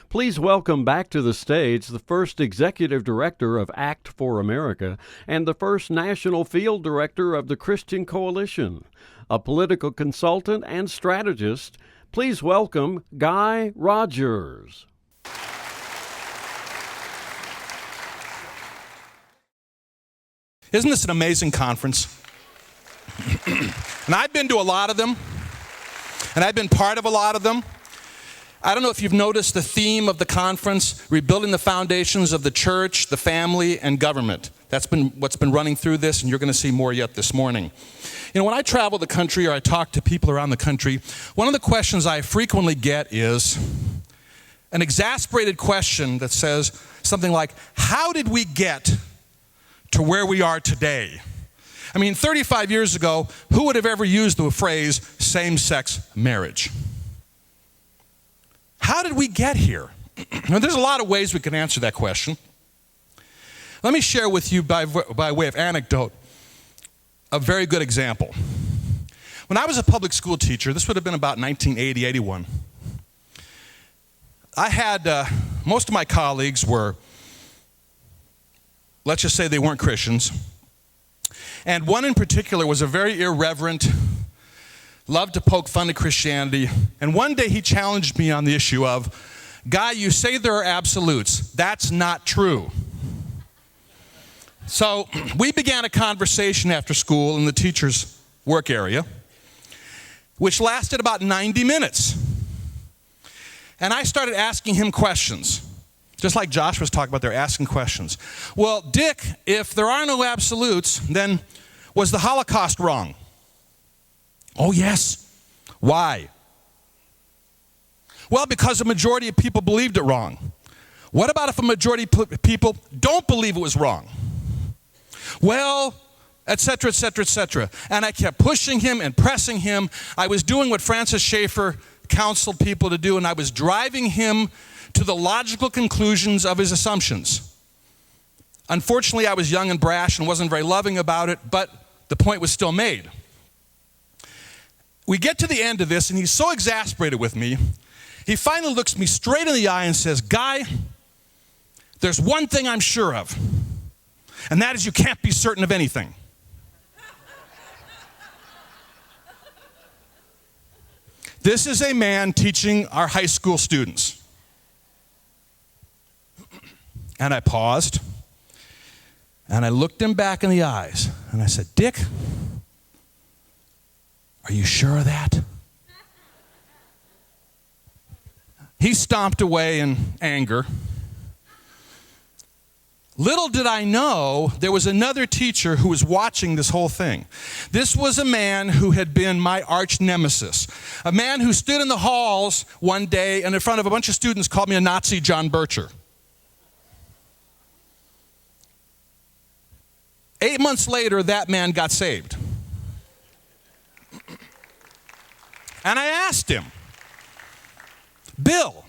Please welcome back to the stage the first executive director of Act for America and the first national field director of the Christian Coalition, a political consultant and strategist. Please welcome Guy Rodgers. Isn't this an amazing conference? And I've been to a lot of them, and I've been part of a lot of them. I don't know if you've noticed the theme of the conference, rebuilding the foundations of the church, the family, and government. That's been what's been running through this, and you're going to see more yet this morning. You know, when I travel the country or I talk to people around the country, one of the questions I frequently get is an exasperated question that says something like, how did we get to where we are today? I mean, 35 years ago, who would have ever used the phrase same-sex marriage? How did we get here? Now, there's a lot of ways we can answer that question. Let me share with you by way of anecdote a very good example. When I was a public school teacher, this would have been about 1980, 81, I had, most of my colleagues were, let's just say they weren't Christians. And one in particular was a very irreverent, loved to poke fun at Christianity. And one day he challenged me on the issue of, Guy, you say there are absolutes. That's not true. So we began a conversation after school in the teacher's work area, which lasted about 90 minutes. And I started asking him questions. Just like Josh was talking about, they're asking questions. Well, Dick, if there are no absolutes, then was the Holocaust wrong? Oh, yes. Why? Well, because a majority of people believed it wrong. What about if a majority of people don't believe it was wrong? Well, et cetera, et cetera, et cetera. And I kept pushing him and pressing him. I was doing what Francis Schaeffer counseled people to do, and I was driving him to the logical conclusions of his assumptions. Unfortunately, I was young and brash and wasn't very loving about it, but the point was still made. We get to the end of this, and he's so exasperated with me, he finally looks me straight in the eye and says, Guy, there's one thing I'm sure of, and that is you can't be certain of anything. This is a man teaching our high school students. And I paused, and I looked him back in the eyes, and I said, Dick, are you sure of that? He stomped away in anger. Little did I know there was another teacher who was watching this whole thing. This was a man who had been my arch nemesis, a man who stood in the halls one day and in front of a bunch of students called me a Nazi John Bircher. 8 months later, that man got saved. And I asked him, Bill,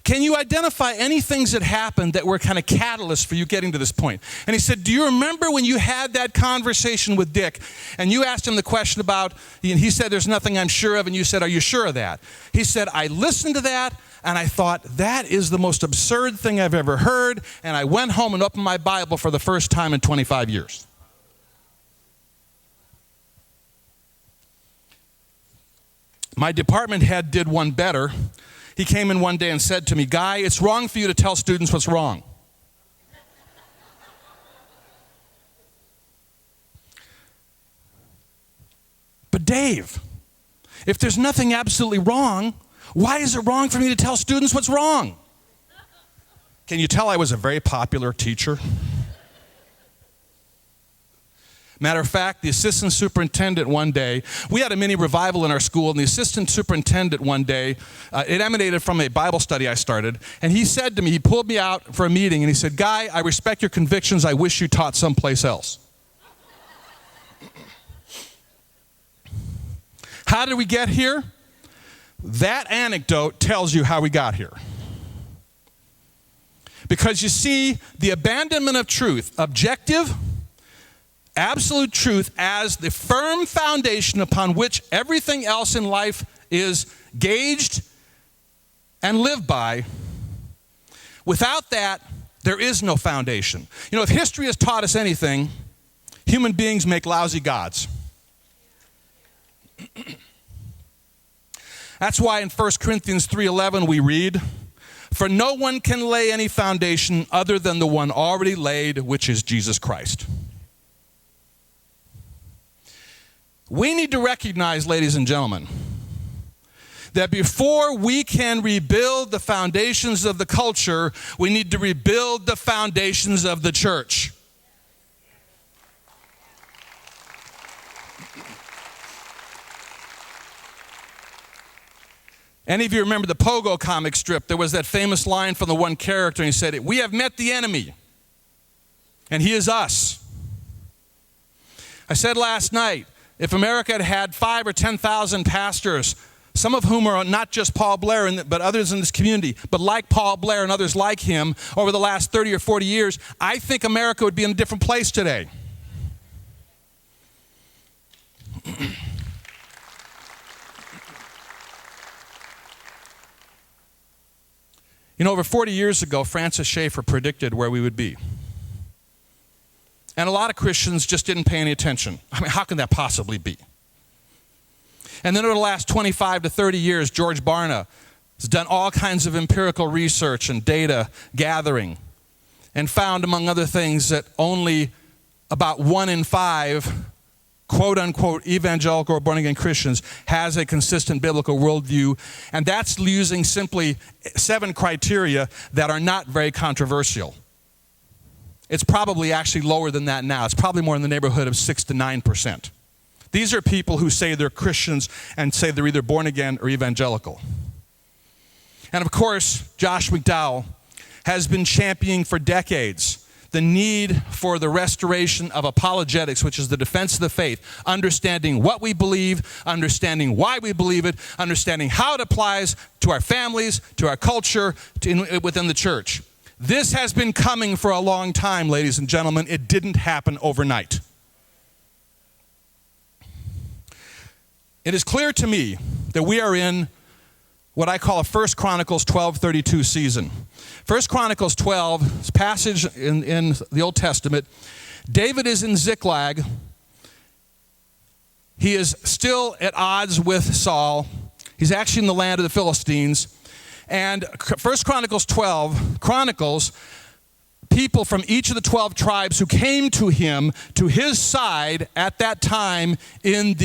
can you identify any things that happened that were kind of catalysts for you getting to this point? And he said, do you remember when you had that conversation with Dick and you asked him the question about, and he said, there's nothing I'm sure of, and you said, are you sure of that? He said, I listened to that, and I thought, that is the most absurd thing I've ever heard, and I went home and opened my Bible for the first time in 25 years. My department head did one better. He came in one day and said to me, Guy, it's wrong for you to tell students what's wrong. But Dave, if there's nothing absolutely wrong, why is it wrong for me to tell students what's wrong? Can you tell I was a very popular teacher? Matter of fact, the assistant superintendent one day, we had a mini revival in our school, and the assistant superintendent one day, it emanated from a Bible study I started, and he said to me, he pulled me out for a meeting, and he said, Guy, I respect your convictions, I wish you taught someplace else. How did we get here? That anecdote tells you how we got here. Because you see, the abandonment of truth, objective, absolute truth as the firm foundation upon which everything else in life is gauged and lived by, Without that, there is no foundation. You know, if history has taught us anything, human beings make lousy gods. That's why in 1 Corinthians 3:11 we read, "For no one can lay any foundation other than the one already laid, which is Jesus Christ." We need to recognize, ladies and gentlemen, that before we can rebuild the foundations of the culture, we need to rebuild the foundations of the church. Any of you remember the Pogo comic strip? There was that famous line from the one character, and he said, "We have met the enemy, and he is us." I said last night, if America had had 5 or 10,000 pastors, some of whom are not just Paul Blair, but others in this community, but like Paul Blair and others like him over the last 30 or 40 years, I think America would be in a different place today. You know, over 40 years ago, Francis Schaeffer predicted where we would be. And a lot of Christians just didn't pay any attention. I mean, how can that possibly be? And then over the last 25 to 30 years, George Barna has done all kinds of empirical research and data gathering and found, among other things, that only about 1 in 5 quote-unquote evangelical or born-again Christians has a consistent biblical worldview, and that's using simply 7 criteria that are not very controversial. It's probably actually lower than that now. It's probably more in the neighborhood of 6 to 9%. These are people who say they're Christians and say they're either born-again or evangelical. And of course, Josh McDowell has been championing for decades the need for the restoration of apologetics, which is the defense of the faith, understanding what we believe, understanding why we believe it, understanding how it applies to our families, to our culture, within the church. This has been coming for a long time, ladies and gentlemen. It didn't happen overnight. It is clear to me that we are in what I call a 1 Chronicles 12:32 season. 1 Chronicles 12, this passage in the Old Testament, David is in Ziklag. He is still at odds with Saul. He's actually in the land of the Philistines. And 1 Chronicles 12 chronicles people from each of the 12 tribes who came to him, to his side at that time in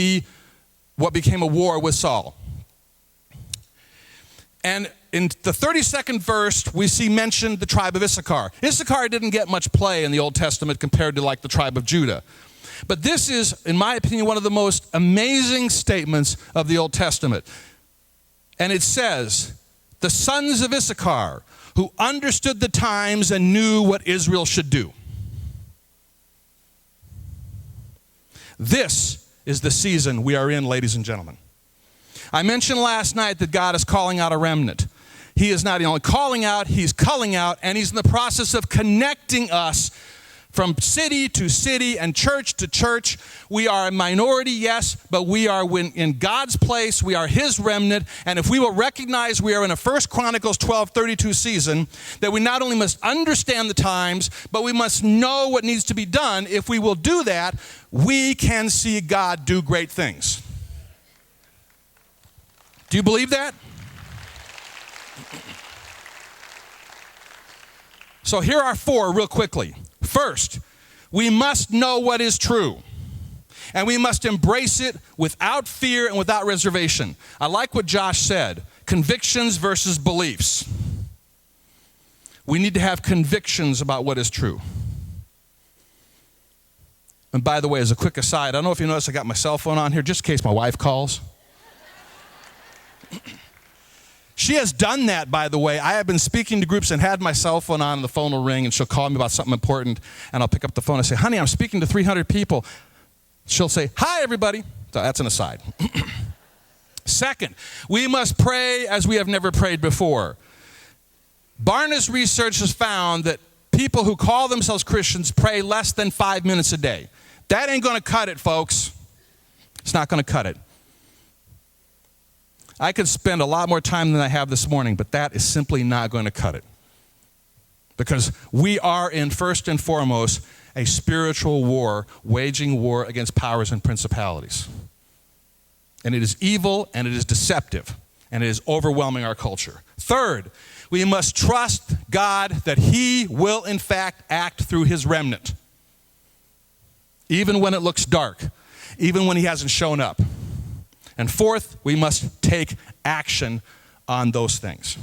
what became a war with Saul. And in the 32nd verse, we see mentioned the tribe of Issachar. Issachar didn't get much play in the Old Testament compared to like the tribe of Judah. But this is, in my opinion, one of the most amazing statements of the Old Testament. And it says, "The sons of Issachar, who understood the times and knew what Israel should do." This is the season we are in, ladies and gentlemen. I mentioned last night that God is calling out a remnant. He is not only calling out, he's culling out, and he's in the process of connecting us from city to city and church to church. We are a minority, yes, but we are in God's place. We are his remnant. And if we will recognize we are in a 1 Chronicles 12:32 season, that we not only must understand the times, but we must know what needs to be done. If we will do that, we can see God do great things. Do you believe that? So here are 4 real quickly. First, we must know what is true. And we must embrace it without fear and without reservation. I like what Josh said, convictions versus beliefs. We need to have convictions about what is true. And by the way, as a quick aside, I don't know if you noticed I got my cell phone on here just in case my wife calls. She has done that, by the way. I have been speaking to groups and had my cell phone on and the phone will ring and she'll call me about something important and I'll pick up the phone and say, "Honey, I'm speaking to 300 people." She'll say, "Hi, everybody." So that's an aside. Second, we must pray as we have never prayed before. Barna's research has found that people who call themselves Christians pray less than 5 minutes a day. That ain't going to cut it, folks. It's not going to cut it. I could spend a lot more time than I have this morning, but that is simply not going to cut it. Because we are in, first and foremost, a spiritual war, waging war against powers and principalities. And it is evil, and it is deceptive, and it is overwhelming our culture. Third, we must trust God that He will in fact act through His remnant. Even when it looks dark, even when He hasn't shown up. And fourth, we must take action on those things.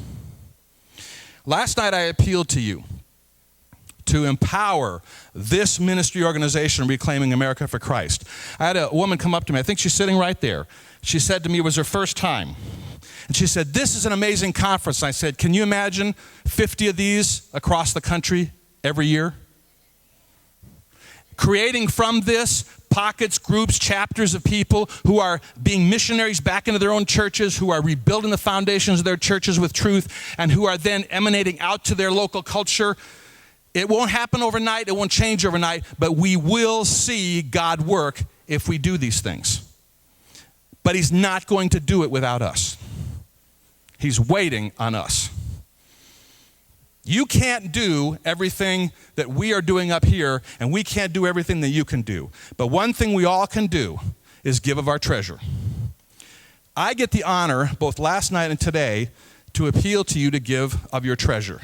Last night I appealed to you to empower this ministry organization, Reclaiming America for Christ. I had a woman come up to me, I think she's sitting right there. She said to me, it was her first time. And she said, this is an amazing conference. I said, can you imagine 50 of these across the country every year? Creating from this pockets, groups, chapters of people who are being missionaries back into their own churches, who are rebuilding the foundations of their churches with truth, and who are then emanating out to their local culture. It won't happen overnight, it won't change overnight, but we will see God work if we do these things. But He's not going to do it without us. He's waiting on us. You can't do everything that we are doing up here, and we can't do everything that you can do. But one thing we all can do is give of our treasure. I get the honor, both last night and today, to appeal to you to give of your treasure.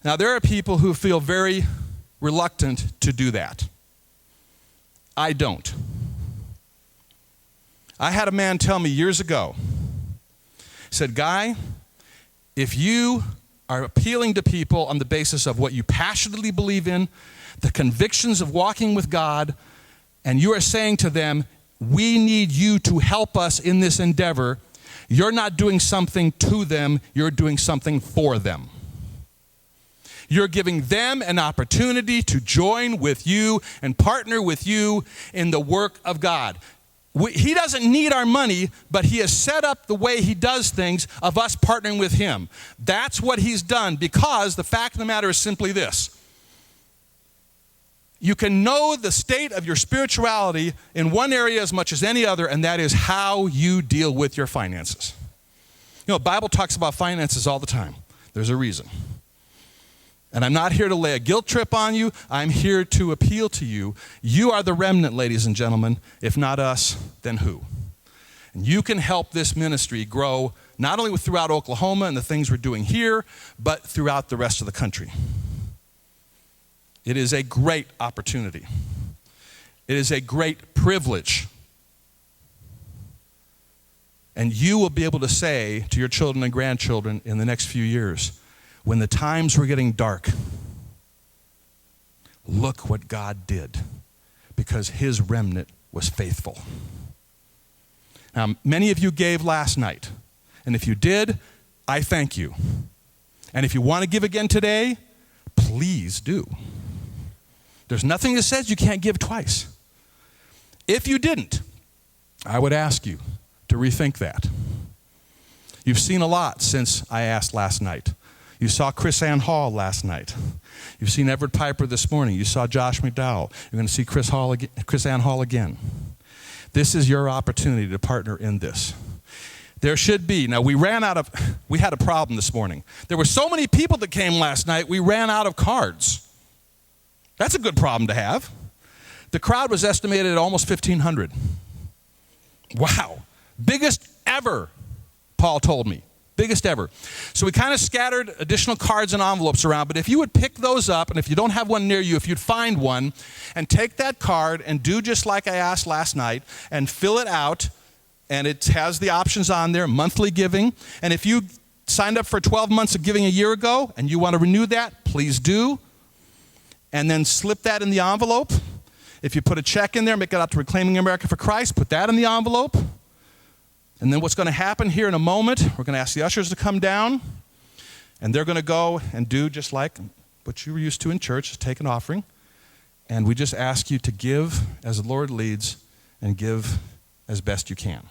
Now, there are people who feel very reluctant to do that. I don't. I had a man tell me years ago, he said, Guy, if you are appealing to people on the basis of what you passionately believe in, the convictions of walking with God, and you are saying to them, we need you to help us in this endeavor, you're not doing something to them, you're doing something for them. You're giving them an opportunity to join with you and partner with you in the work of God. He doesn't need our money, but He has set up the way He does things of us partnering with Him. That's what He's done, because the fact of the matter is simply this. You can know the state of your spirituality in one area as much as any other, and that is how you deal with your finances. You know, the Bible talks about finances all the time. There's a reason. And I'm not here to lay a guilt trip on you. I'm here to appeal to you. You are the remnant, ladies and gentlemen. If not us, then who? And you can help this ministry grow not only throughout Oklahoma and the things we're doing here, but throughout the rest of the country. It is a great opportunity. It is a great privilege. And you will be able to say to your children and grandchildren in the next few years, when the times were getting dark, look what God did, because His remnant was faithful. Now, many of you gave last night, and if you did, I thank you. And if you want to give again today, please do. There's nothing that says you can't give twice. If you didn't, I would ask you to rethink that. You've seen a lot since I asked last night. You saw Chris Ann Hall last night. You've seen Everett Piper this morning. You saw Josh McDowell. You're going to see Chris Ann Hall again. This is your opportunity to partner in this. There should be. Now, we had a problem this morning. There were so many people that came last night, we ran out of cards. That's a good problem to have. The crowd was estimated at almost 1,500. Wow. Biggest ever, Paul told me. Biggest ever. So we kind of scattered additional cards and envelopes around, but if you would pick those up, and if you don't have one near you, if you'd find one, and take that card and do just like I asked last night, and fill it out, and it has the options on there, monthly giving, and if you signed up for 12 months of giving a year ago, and you want to renew that, please do, and then slip that in the envelope. If you put a check in there, make it out to Reclaiming America for Christ, put that in the envelope. And then what's going to happen here in a moment, we're going to ask the ushers to come down, and they're going to go and do just like what you were used to in church, take an offering. And we just ask you to give as the Lord leads and give as best you can.